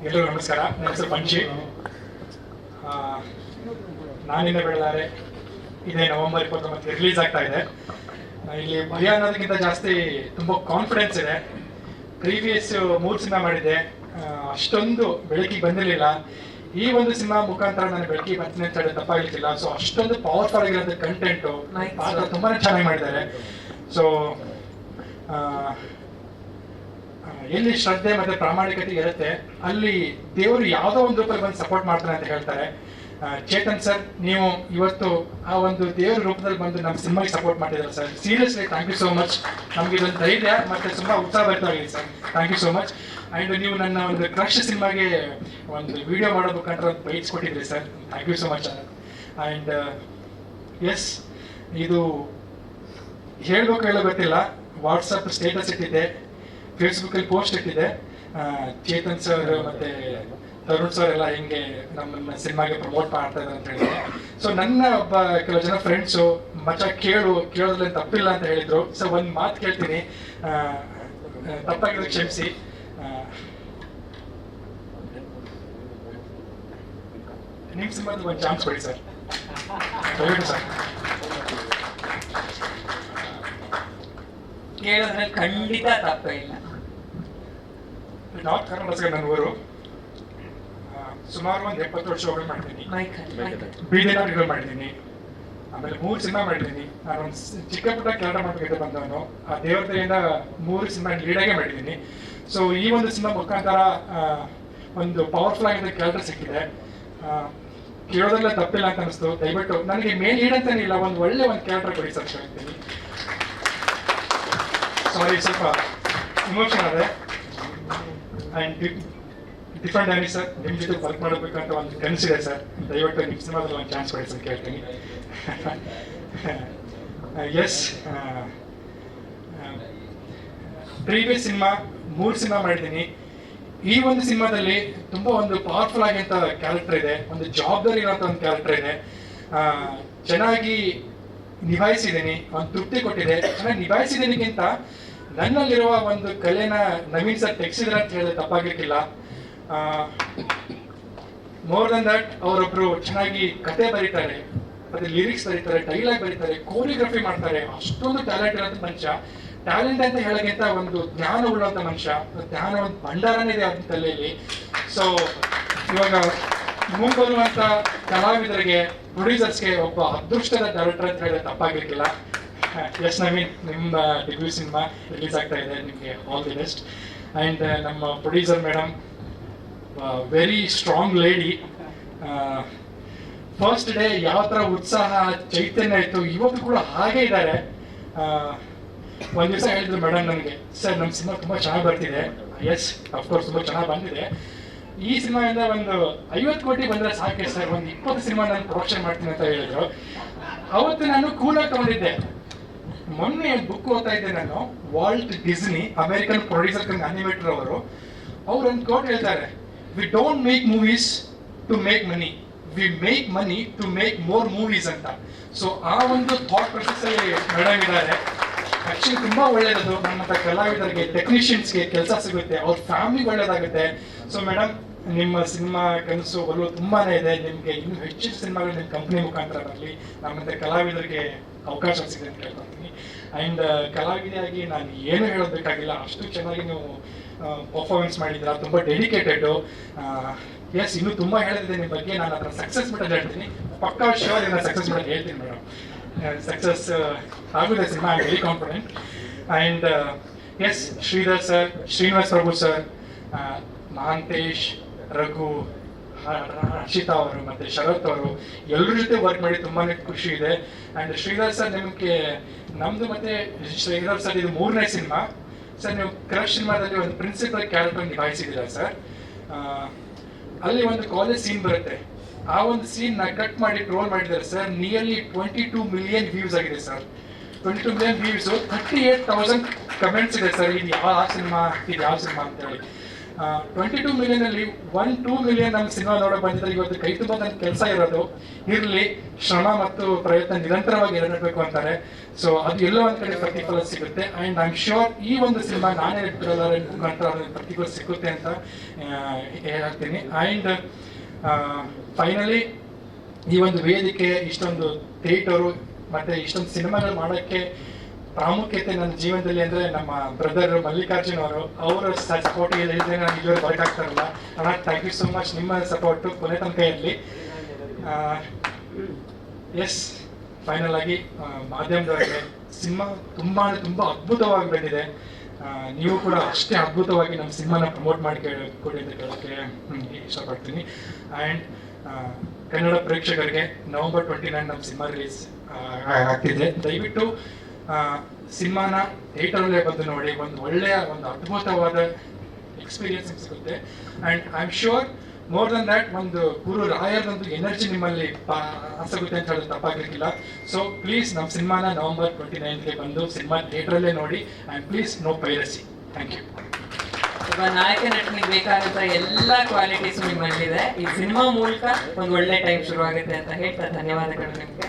ಎಲ್ಲರೂ ನಮಸ್ಕಾರ. ನನ್ನ ಹೆಸರು ಪಂಚಿ. ನಾನಿನ್ನ ಬೆಳೆದಾರೆ ಇದೇ ನವೆಂಬರ್ 29 ರಿಲೀಸ್ ಆಗ್ತಾ ಇದೆ. ಇಲ್ಲಿ ಭಯ ಅನ್ನೋದಕ್ಕಿಂತ ಜಾಸ್ತಿ ತುಂಬ ಕಾನ್ಫಿಡೆನ್ಸ್ ಇದೆ. ಪ್ರೀವಿಯಸ್ 3 ಸಿನಿಮಾ ಮಾಡಿದ್ದೆ, ಅಷ್ಟೊಂದು ಬೆಳಕಿಗೆ ಬಂದಿರಲಿಲ್ಲ. ಈ ಒಂದು ಸಿನಿಮಾ ಮುಖಾಂತರ ನಾನು ಬೆಳಕಿಗೆ ಬರ್ತೀನಿ ಅಂತ ಹೇಳಿ ತಪ್ಪಾಗಿರ್ತಿಲ್ಲ. ಸೊ ಅಷ್ಟೊಂದು ಪವರ್ಫುಲ್ ಆಗಿರೋಂಥ ಕಂಟೆಂಟು, ಪಾತ್ರ ತುಂಬಾ ಚೆನ್ನಾಗಿ ಮಾಡಿದ್ದಾರೆ. ಸೊ ಎಲ್ಲಿ ಶ್ರದ್ಧೆ ಮತ್ತೆ ಪ್ರಾಮಾಣಿಕತೆ ಇರುತ್ತೆ ಅಲ್ಲಿ ದೇವರು ಯಾವುದೋ ಒಂದು ರೂಪದಲ್ಲಿ ಬಂದು ಸಪೋರ್ಟ್ ಮಾಡ್ತಾರೆ ಅಂತ ಹೇಳ್ತಾರೆ. ಚೇತನ್ ಸರ್, ನೀವು ಇವತ್ತು ಆ ಒಂದು ದೇವರ ರೂಪದಲ್ಲಿ ಬಂದು ನಮ್ಮ ಸಿನಿಮಾಗೆ ಸಪೋರ್ಟ್ ಮಾಡಿದ್ದಾರೆ sir. Seriously thank you so much. ನಮ್ಗೆ ಇದೊಂದು ಧೈರ್ಯ ಮತ್ತೆ ತುಂಬಾ ಉತ್ಸಾಹ ಬರ್ತಾಗಿದೆ sir. Thank you so much. And ನೀವು ನನ್ನ ಒಂದು ಕ್ರಶ್ ಸಿನಿಮಾಗೆ ಒಂದು ವಿಡಿಯೋ ಮಾಡೋ ಮುಖಾಂತರ ಒಂದು ಪ್ರೈಸ್ ಕೊಟ್ಟಿದ್ರಿ sir. Thank you so much. And yes, ಇದು ಹೇಳ್ಬೇಕು ಹೇಳೋ ಗೊತ್ತಿಲ್ಲ. ವಾಟ್ಸಪ್ ಸ್ಟೇಟಸ್ ಇಟ್ಟಿದ್ದೆ, ಫೇಸ್ಬುಕ್ಕಲ್ಲಿ ಪೋಸ್ಟ್ ಇಟ್ಟಿದೆ. ಚೇತನ್ ಸರ್ ಮತ್ತೆ ತರುಣ್ ಸರ್ ಎಲ್ಲ ಹಿಂಗೆ ನಮ್ಮನ್ನ ಸಿನಿಮಾಗೆ ಪ್ರಮೋಟ್ ಮಾಡ್ತಾ ಇದ್ದಾರೆ ಅಂತ ಹೇಳಿದ್ರೆ, ಸೊ ನನ್ನ ಒಬ್ಬ ಕೆಲವು ಜನ ಫ್ರೆಂಡ್ಸು ಮಚ್ಚ ಕೇಳೋದ್ರಲ್ಲಿ ತಪ್ಪಿಲ್ಲ ಅಂತ ಹೇಳಿದ್ರು. ಸೊ ಒಂದು ಮಾತು ಕೇಳ್ತೀನಿ, ತಪ್ಪಾಗಿರೋದು ಕ್ಷಮಿಸಿ. ನಿಮ್ಮ ಸಿನಿಮಾದ ಒಂದು ಚಾನ್ಸ್ ಕೊಡಿ ಸರ್, ದಯವಿಟ್ಟು ಸರ್. ಕೇಳೋದ್ರಲ್ಲಿ ಖಂಡಿತ ತಪ್ಪೇ ಇಲ್ಲ. ನಾರ್ತ್ ಕರ್ನಾಟಕ ನನ್ನ ಊರು. ಸುಮಾರು ಒಂದು 70 ವರ್ಷಗಳು ಮಾಡಿದ್ದೀನಿ. ಬೀದಿ ನಾಟಕಗಳು ಮಾಡಿದ್ದೀನಿ. ಆಮೇಲೆ 3 ಸಿನಿಮಾ ಮಾಡಿದ್ದೀನಿ. ನಾನು ಒಂದು ಚಿಕ್ಕ ಪುಟ್ಟ ಕೆಲಸ ಮಾಡಬೇಕಿದ್ದ ಬಂದವನು. ಆ ದೇವತೆಯಿಂದ 3 ಸಿನಿಮಾ ಲೀಡಾಗೆ ಮಾಡಿದ್ದೀನಿ. ಸೊ ಈ ಒಂದು ಸಿನಿಮಾ ಮುಖಾಂತರ ಒಂದು ಪವರ್ಫುಲ್ ಆಗಿದ್ದ ಕ್ಯಾರೆಕ್ಟರ್ ಸಿಕ್ಕಿದೆ. ಕೇಳೋದೆಲ್ಲ ತಪ್ಪಿಲ್ಲ ಅಂತ ಅನಿಸ್ತು. ದಯವಿಟ್ಟು ನನಗೆ ಮೇನ್ ಲೀಡ್ ಅಂತಾನೆ ಇಲ್ಲ, ಒಂದು ಒಳ್ಳೆ ಒಂದು ಕ್ಯಾರೆಕ್ಟರ್ ಕೊಡಿ ಸರ್ ಹೇಳ್ತೀನಿ. ಸಾರಿ, ಸ್ವಲ್ಪ ಇಮೋಷನ್ ಅದೇ. ಆ್ಯಂಡ್ ಡಿಫ್ರೆಂಟ್ ಆಗಿ ಸರ್, ನಿಮ್ಮ ಜೊತೆ ವರ್ಕ್ ಮಾಡಬೇಕಂತ ಒಂದು ಕನಸಿದೆ ಸರ್. ದಯವಿಟ್ಟು ನಿಮ್ಮ ಸಿನಿಮಾದಲ್ಲಿ ಒಂದು ಚಾನ್ಸ್ ಕೊಡಿ ಸರ್ ಕೇಳ್ತೀನಿ. ಎಸ್, ಪ್ರೀವಿಯಸ್ ಸಿನಿಮಾ 3 ಸಿನಿಮಾ ಮಾಡಿದ್ದೀನಿ. ಈ ಒಂದು ಸಿನಿಮಾದಲ್ಲಿ ತುಂಬ ಒಂದು ಪವರ್ಫುಲ್ ಆಗಿಂತ ಕ್ಯಾರೆಕ್ಟರ್ ಇದೆ, ಒಂದು ಜವಾಬ್ದಾರಿ ಇರೋಂಥ ಒಂದು ಕ್ಯಾರೆಕ್ಟರ್ ಇದೆ. ಚೆನ್ನಾಗಿ ನಿಭಾಯಿಸಿದ್ದೀನಿ, ಒಂದು ತೃಪ್ತಿ ಕೊಟ್ಟಿದೆ. ಚೆನ್ನಾಗಿ ನಿಭಾಯಿಸಿದ್ದೀನಿಗಿಂತ ನನ್ನಲ್ಲಿರುವ ಒಂದು ಕಲೆನ ನವೀನ್ ಸರ್ ತೆಗೆಸಿದ್ರೆ ಅಂತ ಹೇಳಿದ್ರೆ ತಪ್ಪಾಗಲಿಕ್ಕಿಲ್ಲ. ಮೋರ್ ದನ್ ದಟ್, ಅವರೊಬ್ರು ಚೆನ್ನಾಗಿ ಕತೆ ಬರೀತಾರೆ, ಮತ್ತೆ ಲಿರಿಕ್ಸ್ ಬರೀತಾರೆ, ಡೈಲಾಗ್ ಬರೀತಾರೆ, ಕೋರಿಯೋಗ್ರಫಿ ಮಾಡ್ತಾರೆ. ಅಷ್ಟೊಂದು ಟ್ಯಾಲೆಂಟ್ ಇರೋಂಥ ಮನುಷ್ಯ. ಟ್ಯಾಲೆಂಟ್ ಅಂತ ಹೇಳೋಕ್ಕಿಂತ ಒಂದು ಜ್ಞಾನ ಉಳ್ಳಂಥ ಮನುಷ್ಯ, ಜ್ಞಾನ ಒಂದು ಭಂಡಾರನೇ ಇದೆ ಅವ್ರ ತಲೆಯಲ್ಲಿ. ಸೊ ಇವಾಗ ಮುಂಬರುವಂಥ ಕಲಾವಿದರಿಗೆ, ಪ್ರೊಡ್ಯೂಸರ್ಸ್ಗೆ ಒಬ್ಬ ಅದೃಷ್ಟದ ಡೈರೆಕ್ಟರ್ ಅಂತ ಹೇಳಿದ್ರೆ ತಪ್ಪಾಗಲಿಕ್ಕಿಲ್ಲ. ಎಸ್ ನವೀನ್, ನಿಮ್ಮ ಡೆಬ್ಯೂ ಸಿನಿಮಾ ರಿಲೀಸ್ ಆಗ್ತಾ ಇದೆ, ನಿಮಗೆ ಆಲ್ ದಿ ಬೆಸ್ಟ್. ಆ್ಯಂಡ್ ನಮ್ಮ producer madam, very strong lady. First day ಯಾವ ಥರ ಉತ್ಸಾಹ ಚೈತನ್ಯ ಇತ್ತು, ಇವತ್ತು ಕೂಡ ಹಾಗೆ ಇದ್ದಾರೆ. ಒಂದು ದಿವಸ ಹೇಳಿದ್ರು ಮೇಡಮ್ ನನಗೆ, ಸರ್ ನಮ್ಮ ಸಿನಿಮಾ ತುಂಬ ಚೆನ್ನಾಗಿ ಬರ್ತಿದೆ. ಎಸ್, ಅಫ್ಕೋರ್ಸ್ ತುಂಬ ಚೆನ್ನಾಗಿ ಬಂದಿದೆ. ಈ ಸಿನಿಮಾಯಿಂದ ಒಂದು 50 ಕೋಟಿ ಬಂದರೆ ಸಾಕೆ ಸರ್, ಒಂದು 20 ಸಿನಿಮಾ ನಾನು ಪ್ರೊಡಕ್ಷನ್ ಮಾಡ್ತೀನಿ ಅಂತ ಹೇಳಿದ್ರು. ಅವತ್ತು ನಾನು ಕೂಲಾಗಿ ತಗೊಂಡಿದ್ದೆ. ಮೊನ್ನೆ ಬುಕ್ ಓದ್ತಾ ಇದ್ದೆ ನಾನು. Walt Disney, American producer cum animator ಅವರು ಒಂದು ಕೋಟ್ ಹೇಳ್ತಾರೆ, we don't make movies to make money, we make money to make more movies ಅಂತ. ಸೊ ಆ ಒಂದು ಥಾಟ್ ಪ್ರೊಸೆಸ್ ಅಲ್ಲಿ ಮೇಡಮ್ ಇದ್ದಾರೆ. ಆಕ್ಚುಲಿ ತುಂಬಾ ಒಳ್ಳೇದದು. ನಮ್ಮಂತ ಕಲಾವಿದರಿಗೆ, ಟೆಕ್ನಿಷಿಯನ್ಸ್ಗೆ ಕೆಲಸ ಸಿಗುತ್ತೆ, ಅವ್ರ ಫ್ಯಾಮಿಲಿಗೆ ಒಳ್ಳೇದಾಗುತ್ತೆ. ಸೊ ಮೇಡಮ್, ನಿಮ್ಮ ಸಿನಿಮಾ ಕನಸು ಒಲವು ತುಂಬಾನೇ ಇದೆ. ನಿಮಗೆ ಇನ್ನೂ ಹೆಚ್ಚಿನ ಸಿನಿಮಾಗಳು ನಿಮ್ಮ ಕಂಪ್ನಿ ಮುಖಾಂತರ ಬರಲಿ, ನಮ್ಮಂತೆ ಕಲಾವಿದರಿಗೆ ಅವಕಾಶ ಸಿಗುತ್ತೆ ಅಂತ ಕೇಳ್ಕೊತೀನಿ. ಆ್ಯಂಡ್ ಕಲಾವಿದೆಯಾಗಿ ನಾನು ಏನು ಹೇಳೋದಕ್ಕಾಗಿಲ್ಲ, ಅಷ್ಟು ಚೆನ್ನಾಗಿ ನೀವು ಪರ್ಫಾರ್ಮೆನ್ಸ್ ಮಾಡಿದ್ದೀರಾ, ತುಂಬ ಡೆಡಿಕೇಟೆಡು. ಎಸ್, ಇನ್ನೂ ತುಂಬ ಹೇಳಿದೆ ನಿಮ್ಮ ಬಗ್ಗೆ. ನಾನು ಅದರ ಸಕ್ಸಸ್ ಬಿಟ್ಟು ಹೇಳ್ತೀನಿ, ಪಕ್ಕಾ ಶೋರ್ ಇದನ್ನ ಸಕ್ಸಸ್ ಬಿಟ್ಟು ಹೇಳ್ತೀನಿ ಮೇಡಮ್. ಸಕ್ಸಸ್ ಆಗುತ್ತೆ cinema, I very confident. And yes, Sridhar sir, Srinivas Prabhu sir, Mahantesh, Raghu, Harshita ಅವರು ಮತ್ತೆ ಶರತ್ ಅವರು ಎಲ್ಲರ ಜೊತೆ ವರ್ಕ್ ಮಾಡಿ ತುಂಬಾನೇ ಖುಷಿ ಇದೆ. ಆ್ಯಂಡ್ ಶ್ರೀಧರ್ ಸರ್, ನಿಮಗೆ ನಮ್ದು ಮತ್ತೆ ಶ್ರೀಧರ್ ಸರ್ ಇದು 3ನೇ ಸಿನಿಮಾ ಸರ್. ನೀವು ಕ್ರಶ್ ಸಿನಿಮಾದಲ್ಲಿ ಒಂದು ಪ್ರಿನ್ಸಿಪಲ್ ಕ್ಯಾರೆಕ್ಟರ್ ನಿಭಾಯಿಸಿದ್ದೀರಾ ಸರ್. ಅಲ್ಲಿ ಒಂದು ಕಾಲೇಜ್ ಸೀನ್ ಬರುತ್ತೆ. ಆ ಒಂದು ಸೀನ್ ನ ಕಟ್ ಮಾಡಿ ಟ್ರೋಲ್ ಮಾಡಿದ್ದಾರೆ ಸರ್. ನಿಯರ್ಲಿ 22 ಮಿಲಿಯನ್ ವ್ಯೂಸ್ ಆಗಿದೆ ಸರ್. 22 ಮಿಲಿಯನ್ ವ್ಯೂಸ್, 38,000 ಕಮೆಂಟ್ಸ್ ಇದೆ ಸರ್. ಇದು ಯಾವ ಸಿನಿಮಾ ಅಂತ ಹೇಳಿ. 22 ಮಿಲಿಯನಲ್ಲಿ 1-2 ಮಿಲಿಯನ್ ನಮ್ಮ ಸಿನಿಮಾ ನೋಡೋ ಬಂದಿದ್ರೆ ಇವತ್ತು ಕೈ ತುಂಬ ನನ್ನ ಕೆಲಸ ಇರೋದು. ಇರಲಿ, ಶ್ರಮ ಮತ್ತು ಪ್ರಯತ್ನ ನಿರಂತರವಾಗಿ ಇರಬೇಕು ಅಂತಾರೆ. ಸೊ ಅದು ಎಲ್ಲೋ ಒಂದು ಕಡೆ ಪ್ರತಿಫಲ ಸಿಗುತ್ತೆ. ಆ್ಯಂಡ್ ಐ ಆಮ್ ಶ್ಯೂರ್ ಈ ಒಂದು ಸಿನಿಮಾ ನಾನೇ ಮುಖಾಂತರ ಅದಕ್ಕೆ ಪ್ರತಿಫಲ ಸಿಗುತ್ತೆ ಅಂತ ಹೇಳ್ತೀನಿ. ಆ್ಯಂಡ್ ಫೈನಲಿ ಈ ಒಂದು ವೇದಿಕೆ, ಇಷ್ಟೊಂದು ಥಿಯೇಟರು ಮತ್ತು ಇಷ್ಟೊಂದು ಸಿನಿಮಾಗಳು ಮಾಡೋಕ್ಕೆ ಪ್ರಾಮುಖ್ಯತೆ ನನ್ನ ಜೀವನದಲ್ಲಿ ಅಂದರೆ ನಮ್ಮ ಬ್ರದರ್ ಮಲ್ಲಿಕಾರ್ಜುನ್ ಅವರು, ಅವರ ಸಪೋರ್ಟ್ ಇಲ್ಲದೆ ನಾನು ಇದುವರೆಗೆ ಬರೋಕ್ಕಾಗ್ತಾರಲ್ಲ. ಅಣ್ಣ, ಥ್ಯಾಂಕ್ ಯು ಸೋ ಮಚ್. ನಿಮ್ಮ ಸಪೋರ್ಟು ಕೊನೆ ತನಕ ಇರಲಿ. ಎಸ್, ಫೈನಲ್ ಆಗಿ ಮಾಧ್ಯಮದವರಿಗೆ ಸಿನಿಮಾ ತುಂಬ ಅದ್ಭುತವಾಗಿ ಬಂದಿದೆ. ನೀವು ಕೂಡ ಅಷ್ಟೇ ಅದ್ಭುತವಾಗಿ ನಮ್ಮ ಸಿನಿಮಾನ ಪ್ರಮೋಟ್ ಮಾಡಿ ಕೊಡಿ ಅಂತ ಕೇಳೋಕ್ಕೆ ಇಷ್ಟಪಡ್ತೀನಿ. ಆ್ಯಂಡ್ ಕನ್ನಡ ಪ್ರೇಕ್ಷಕರಿಗೆ November 29 ನಮ್ಮ ಸಿನಿಮಾ ರಿಲೀಸ್ ಆಗ್ತಿದೆ. ದಯವಿಟ್ಟು ಸಿನಿಮಾನ ಥಿಯೇಟರಲ್ಲೇ ಬಂದು ನೋಡಿ. ಒಂದು ಅದ್ಭುತವಾದ ಎಕ್ಸ್ಪೀರಿಯನ್ಸ್ ಸಿಗುತ್ತೆ. And I am sure more than that ಒಂದು ಗುರು ರಾಯರ್ದೊಂದು ಎನರ್ಜಿ ನಿಮ್ಮಲ್ಲಿ ಆಸಗುತ್ತೆ ಅಂತ ಹೇಳೋದು ತಪ್ಪಾಗಲಿಕ್ಕಿಲ್ಲ. ಸೊ ಪ್ಲೀಸ್ ನಮ್ಮ ಸಿನಿಮಾನ November 29ಗೆ ಬಂದು ಸಿನಿಮಾ ಥಿಯೇಟ್ರಲ್ಲೇ ನೋಡಿ. And please no piracy. Thank you. ಒಬ್ಬ ನಾಯಕ ನಟನಿಗೆ ಬೇಕಾದಂತ ಎಲ್ಲ ಕ್ವಾಲಿಟೀಸ್ ನಿಮ್ಮಲ್ಲಿದೆ. ಈ ಸಿನಿಮಾ ಮೂಲಕ ಒಂದು ಒಳ್ಳೆ ಟೈಮ್ ಶುರುವಾಗುತ್ತೆ ಅಂತ ಹೇಳ್ತಾ ಧನ್ಯವಾದಗಳು ನಿಮಗೆ.